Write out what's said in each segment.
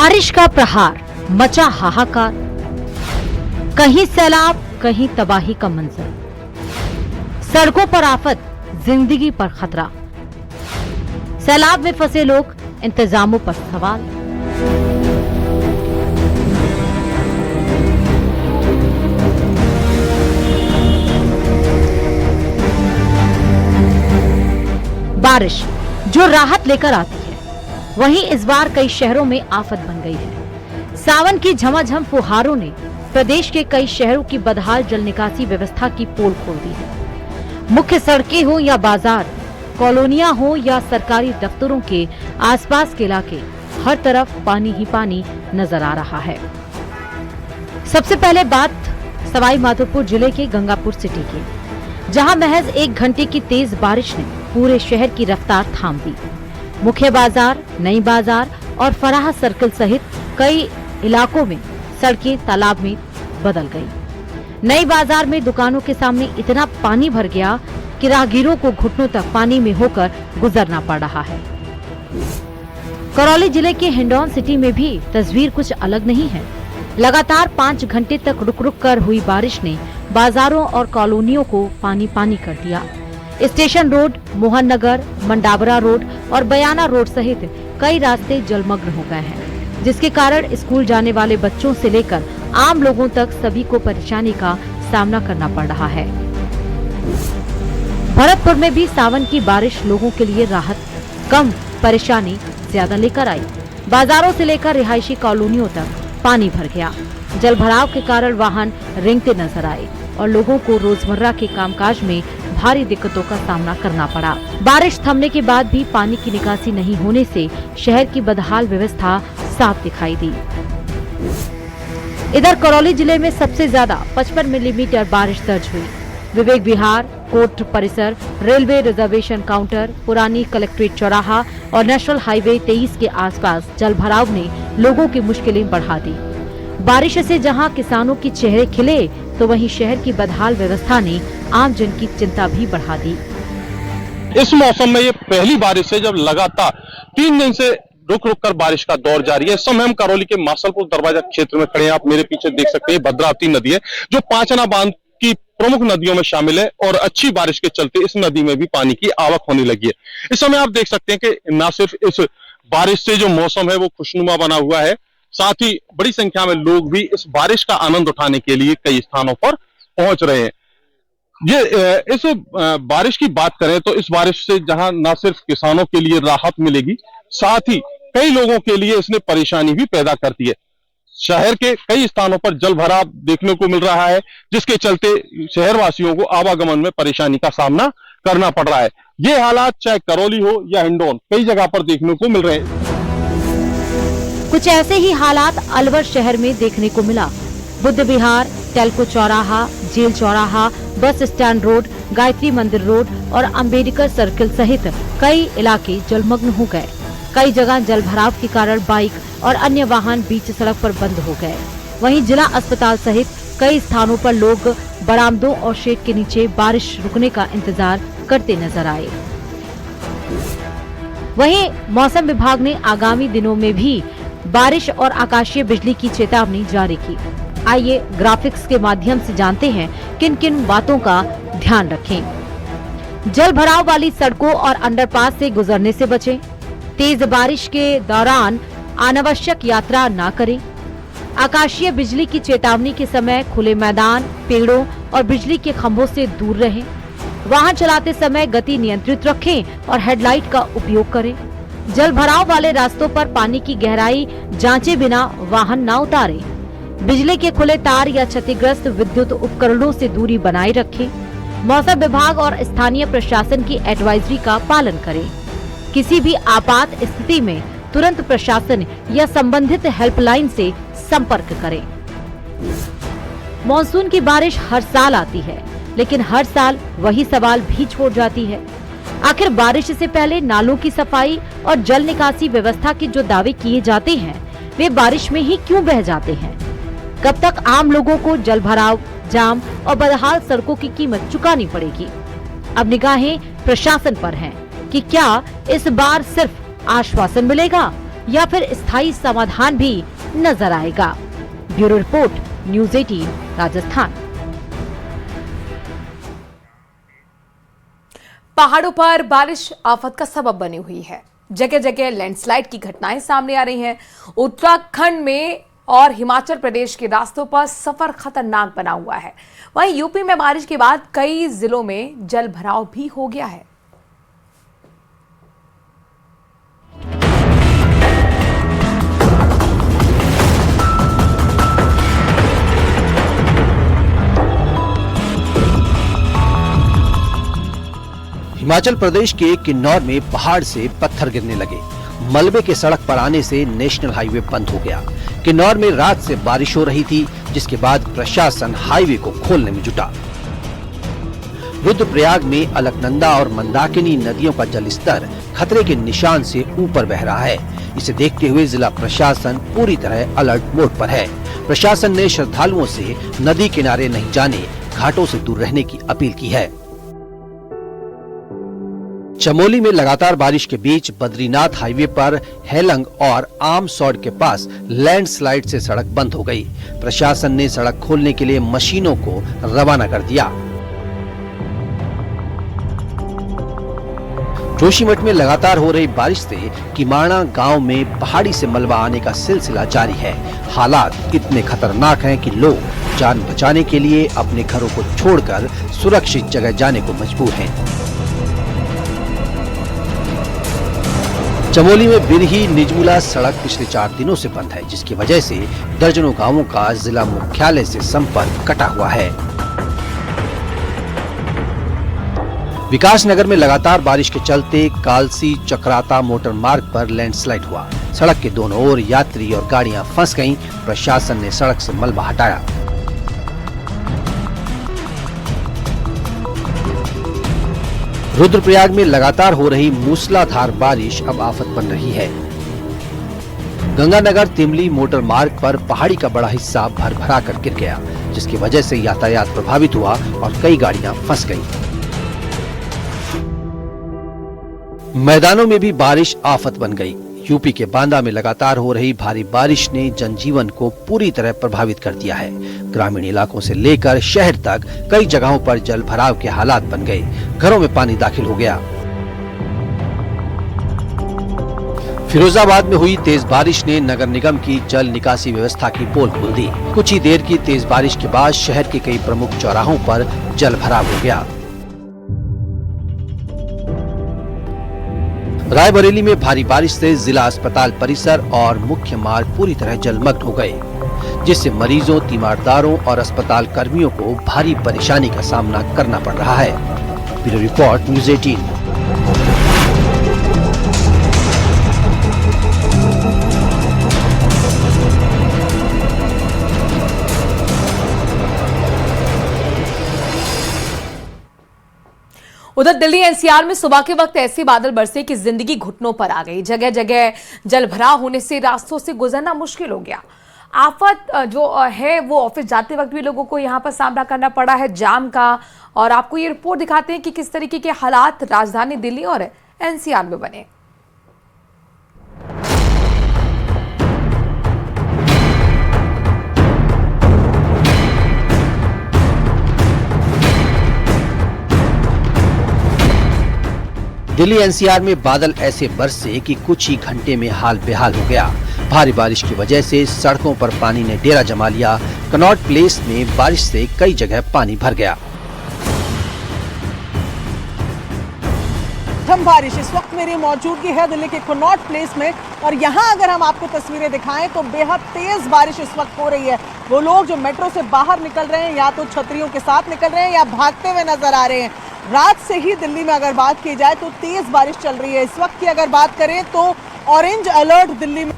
बारिश का प्रहार, मचा हाहाकार, कहीं सैलाब कहीं तबाही का मंजर, सड़कों पर आफत, जिंदगी पर खतरा, सैलाब में फंसे लोग, इंतजामों पर सवाल। बारिश जो राहत लेकर आती है, वहीं इस बार कई शहरों में आफत बन गई है। सावन की झमाझम फुहारों ने प्रदेश के कई शहरों की बदहाल जल निकासी व्यवस्था की पोल खोल दी है। मुख्य सड़कें हो या बाजार, कॉलोनियां हो या सरकारी दफ्तरों के आसपास के इलाके, हर तरफ पानी ही पानी नजर आ रहा है। सबसे पहले बात सवाई माधोपुर जिले के गंगापुर सिटी की, जहां महज 1 घंटे की तेज बारिश ने पूरे शहर की रफ्तार थाम दी। मुख्य बाजार, नई बाजार और फराह सर्कल सहित कई इलाकों में सड़कें तालाब में बदल गई। नई बाजार में दुकानों के सामने इतना पानी भर गया कि राहगीरों को घुटनों तक पानी में होकर गुजरना पड़ रहा है। करौली जिले के हिंडौन सिटी में भी तस्वीर कुछ अलग नहीं है। लगातार 5 घंटे तक रुक रुक कर हुई बारिश ने बाजारों और कॉलोनियों को पानी पानी कर दिया। Station road, Mohan Nagar, मंडाबरा road और बयाना रोड सहित कई रास्ते जलमग्न हो गए हैं, जिसके कारण स्कूल जाने वाले बच्चों से लेकर आम लोगों तक सभी को परेशानी का सामना करना पड़ रहा है। भरतपुर में भी सावन की बारिश लोगों के लिए राहत कम, परेशानी ज्यादा लेकर आई। बाजारों से लेकर रिहायशी कॉलोनियों तक पानी भर गया। जल भराव के कारण वाहन रेंगते नजर आए और लोगों को रोजमर्रा के कामकाज में भारी दिक्कतों का सामना करना पड़ा। बारिश थमने के बाद भी पानी की निकासी नहीं होने से शहर की बदहाल व्यवस्था साफ दिखाई दी। इधर करौली जिले में सबसे ज्यादा 55 मिलीमीटर बारिश दर्ज हुई। विवेक विहार, कोर्ट परिसर, रेलवे रिजर्वेशन काउंटर, पुरानी कलेक्ट्रेट चौराहा और नेशनल हाईवे 23 के आसपास जल भराव ने लोगों की मुश्किलें बढ़ा दी। बारिश से जहां किसानों के चेहरे खिले, तो वहीं शहर की बदहाल व्यवस्था ने आम जन की चिंता भी बढ़ा दी। इस मौसम में ये पहली बारिश है जब लगातार 3 दिन से रुक रुक कर बारिश का दौर जारी है। इस समय हम करौली के मासलपुर दरवाजा क्षेत्र में खड़े हैं। आप मेरे पीछे देख सकते हैं भद्रावती नदी है, जो पांचना बांध की प्रमुख नदियों में शामिल है और अच्छी बारिश के चलते इस नदी में भी पानी की आवक होने लगी है। इस समय आप देख सकते हैं कि न सिर्फ इस बारिश से जो मौसम है वो खुशनुमा बना हुआ है, साथ ही बड़ी संख्या में लोग भी इस बारिश का आनंद उठाने के लिए कई स्थानों पर पहुंच रहे हैं। ये इस बारिश की बात करें तो इस बारिश से जहां न सिर्फ किसानों के लिए राहत मिलेगी, साथ ही कई लोगों के लिए इसने परेशानी भी पैदा करती है। शहर के कई स्थानों पर जल भराव देखने को मिल रहा है, जिसके चलते शहरवासियों को आवागमन में परेशानी का सामना करना पड़ रहा है। ये हालात चाहे करौली हो या हिंडौन, कई जगह पर देखने को मिल रहे हैं। कुछ ऐसे ही हालात अलवर शहर में देखने को मिला। बुद्ध विहार, टेल्को चौराहा, जेल चौराहा, बस स्टैंड रोड, गायत्री मंदिर रोड और अंबेडकर सर्किल सहित कई इलाके जलमग्न हो गए। कई जगह जल भराव के कारण बाइक और अन्य वाहन बीच सड़क पर बंद हो गए। वहीं जिला अस्पताल सहित कई स्थानों पर लोग बरामदों और शेड के नीचे बारिश रुकने का इंतजार करते नजर आए। वहीं मौसम विभाग ने आगामी दिनों में भी बारिश और आकाशीय बिजली की चेतावनी जारी की। आइए ग्राफिक्स के माध्यम से जानते हैं किन किन बातों का ध्यान रखें। जल भराव वाली सड़कों और अंडरपास से गुजरने से बचें। तेज बारिश के दौरान अनावश्यक यात्रा न करें। आकाशीय बिजली की चेतावनी के समय खुले मैदान, पेड़ों और बिजली के खंभों से दूर रहें। वाहन चलाते समय गति नियंत्रित रखें और हेडलाइट का उपयोग करें। जल भराव वाले रास्तों पर पानी की गहराई जांचे बिना वाहन न उतारें। बिजली के खुले तार या क्षतिग्रस्त विद्युत उपकरणों से दूरी बनाए रखें। मौसम विभाग और स्थानीय प्रशासन की एडवाइजरी का पालन करें। किसी भी आपात स्थिति में तुरंत प्रशासन या संबंधित हेल्पलाइन से संपर्क करें। मॉनसून की बारिश हर साल आती है, लेकिन हर साल वही सवाल भी छोड़ जाती है। आखिर बारिश से पहले नालों की सफाई और जल निकासी व्यवस्था के जो दावे किए जाते हैं, वे बारिश में ही क्यों बह जाते हैं? कब तक आम लोगों को जल भराव, जाम और बदहाल सड़कों की कीमत चुकानी पड़ेगी? अब निगाहें प्रशासन पर हैं कि क्या इस बार सिर्फ आश्वासन मिलेगा या फिर स्थायी समाधान भी नजर आएगा। Bureau report, news 18 Rajasthan. पहाड़ों पर बारिश आफत का सबब बनी हुई है। जगह जगह लैंडस्लाइड की घटनाएं सामने आ रही हैं। उत्तराखंड में और हिमाचल प्रदेश के रास्तों पर सफर खतरनाक बना हुआ है। वहीं यूपी में बारिश के बाद कई जिलों में जल भराव भी हो गया है। हिमाचल प्रदेश के किन्नौर में पहाड़ से पत्थर गिरने लगे। मलबे के सड़क पर आने से नेशनल हाईवे बंद हो गया। किन्नौर में रात से बारिश हो रही थी, जिसके बाद प्रशासन हाईवे को खोलने में जुटा। रुद्रप्रयाग में अलकनंदा और मंदाकिनी नदियों का जलस्तर खतरे के निशान से ऊपर बह रहा है। इसे देखते हुए जिला प्रशासन पूरी तरह अलर्ट मोड पर है। प्रशासन ने श्रद्धालुओं से नदी किनारे नहीं जाने, घाटों से दूर रहने की अपील की है। चमोली में लगातार बारिश के बीच बद्रीनाथ हाईवे पर हेलंग और आमसौड़ के पास लैंडस्लाइड से सड़क बंद हो गई। प्रशासन ने सड़क खोलने के लिए मशीनों को रवाना कर दिया। जोशीमठ में लगातार हो रही बारिश से किमाणा गांव में पहाड़ी से मलबा आने का सिलसिला जारी है। हालात इतने खतरनाक हैं कि लोग जान बचाने के लिए अपने घरों को छोड़कर सुरक्षित जगह जाने को मजबूर हैं। चमोली में बिरही निजमुला सड़क पिछले 4 दिनों से बंद है, जिसकी वजह से दर्जनों गांवों का जिला मुख्यालय से संपर्क कटा हुआ है। विकासनगर में लगातार बारिश के चलते कालसी चक्राता मोटर मार्ग पर लैंडस्लाइड हुआ। सड़क के दोनों ओर यात्री और गाड़ियां फंस गईं। प्रशासन ने सड़क से मलबा हटाया। रुद्रप्रयाग में लगातार हो रही मूसलाधार बारिश अब आफत बन रही है। गंगानगर तिमली मोटर मार्ग पर पहाड़ी का बड़ा हिस्सा भरभरा कर गिर गया, जिसकी वजह से यातायात प्रभावित हुआ और कई गाड़ियां फंस गईं। मैदानों में भी बारिश आफत बन गई। यूपी के बांदा में लगातार हो रही भारी बारिश ने जनजीवन को पूरी तरह प्रभावित कर दिया है। ग्रामीण इलाकों से लेकर शहर तक कई जगहों पर जल भराव के हालात बन गए। घरों में पानी दाखिल हो गया। फिरोजाबाद में हुई तेज बारिश ने नगर निगम की जल निकासी व्यवस्था की पोल खोल दी। कुछ ही देर की तेज बारिश के बाद शहर के कई प्रमुख चौराहों पर जल भराव हो गया। रायबरेली में भारी बारिश से जिला अस्पताल परिसर और मुख्य मार्ग पूरी तरह जलमग्न हो गए, जिससे मरीजों, तीमारदारों और अस्पताल कर्मियों को भारी परेशानी का सामना करना पड़ रहा है। Bureau report, news 18। उधर दिल्ली एनसीआर में सुबह के वक्त ऐसे बादल बरसे कि जिंदगी घुटनों पर आ गई। जगह जगह जलभराव होने से रास्तों से गुजरना मुश्किल हो गया। आफत जो है वो ऑफिस जाते वक्त भी लोगों को यहाँ पर सामना करना पड़ा है जाम का। और आपको ये रिपोर्ट दिखाते हैं कि किस तरीके के हालात राजधानी दिल्ली और एनसीआर में बने। दिल्ली एनसीआर में बादल ऐसे बरसे कि कुछ ही घंटे में हाल बेहाल हो गया। भारी बारिश की वजह से सड़कों पर पानी ने डेरा जमा लिया। कनॉट प्लेस में बारिश से कई जगह पानी भर गया। बारिश इस वक्त मेरी मौजूदगी है दिल्ली के कनॉट प्लेस में, और यहाँ अगर हम आपको तस्वीरें दिखाएं तो बेहद तेज बारिश इस वक्त हो रही है। वो लोग जो मेट्रो से बाहर निकल रहे हैं या तो छतरियों के साथ निकल रहे हैं या भागते हुए नजर आ रहे हैं। रात से ही दिल्ली में अगर बात की जाए तो तेज बारिश चल रही है। इस वक्त की अगर बात करें तो ऑरेंज अलर्ट दिल्ली में।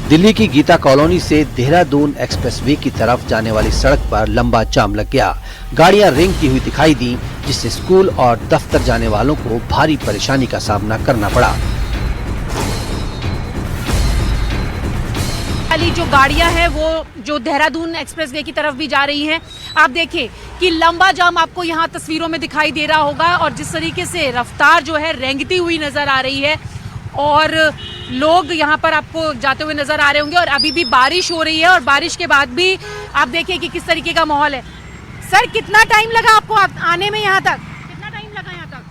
दिल्ली की गीता कॉलोनी से देहरादून एक्सप्रेसवे की तरफ जाने वाली सड़क पर लंबा जाम लग गया। गाड़ियां रेंगती हुई दिखाई दी, जिससे स्कूल और दफ्तर जाने वालों को भारी परेशानी का सामना करना पड़ा। वाली जो गाड़ियां हैं वो जो देहरादून एक्सप्रेसवे की तरफ भी जा रही हैं। आप देखिए कि लंबा जाम आपको यहाँ तस्वीरों में दिखाई दे रहा होगा और जिस तरीके से रफ्तार जो है रेंगती हुई नजर आ रही है। और लोग यहाँ पर आपको जाते हुए नजर आ रहे होंगे और अभी भी बारिश हो रही है और बारिश के बाद भी आप देखिए कि किस तरीके का माहौल है। सर कितना टाइम लगा आपको आने में यहाँ तक? कितना टाइम लगा यहाँ तक?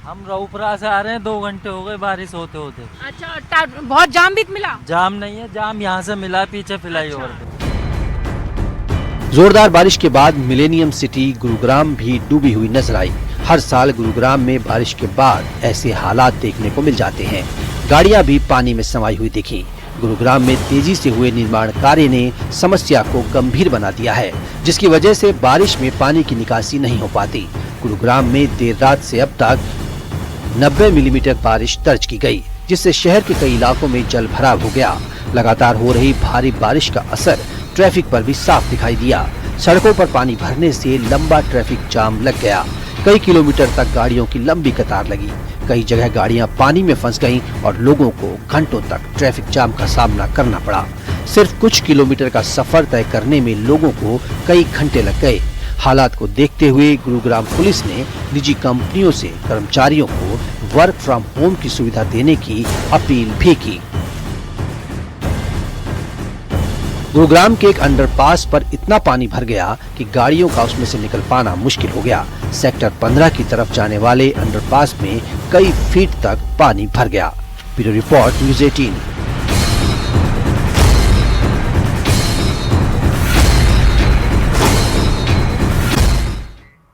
हम रऊपरा से आ रहे हैं, 2 घंटे हो गए बारिश होते होते। अच्छा, बहुत जाम भी मिला? जाम नहीं है, जाम यहाँ से मिला पीछे फ्लाईओवर पे। जोरदार बारिश के बाद मिलेनियम सिटी गुरुग्राम भी डूबी हुई नजर आई। हर साल गुरुग्राम में बारिश के बाद ऐसे हालात देखने को मिल जाते हैं। गाड़ियां भी पानी में समाई हुई दिखी। गुरुग्राम में तेजी से हुए निर्माण कार्य ने समस्या को गंभीर बना दिया है, जिसकी वजह से बारिश में पानी की निकासी नहीं हो पाती। गुरुग्राम में देर रात से अब तक 90 मिलीमीटर बारिश दर्ज की गई, जिससे शहर के कई इलाकों में जल भराव हो गया। लगातार हो रही भारी बारिश का असर ट्रैफिक पर भी साफ दिखाई दिया। सड़कों पर पानी भरने से लंबा ट्रैफिक जाम लग गया। कई किलोमीटर तक गाड़ियों की लंबी कतार लगी। कई जगह गाड़ियां पानी में फंस गईं और लोगों को घंटों तक ट्रैफिक जाम का सामना करना पड़ा। सिर्फ कुछ किलोमीटर का सफर तय करने में लोगों को कई घंटे लग गए। हालात को देखते हुए गुरुग्राम पुलिस ने निजी कंपनियों से कर्मचारियों को वर्क फ्रॉम होम की सुविधा देने की अपील भी की। गुरुग्राम के एक अंडरपास पर इतना पानी भर गया कि गाड़ियों का उसमें से निकल पाना मुश्किल हो गया। सेक्टर 15 की तरफ जाने वाले अंडरपास में कई फीट तक पानी भर गया। Bureau report news 18।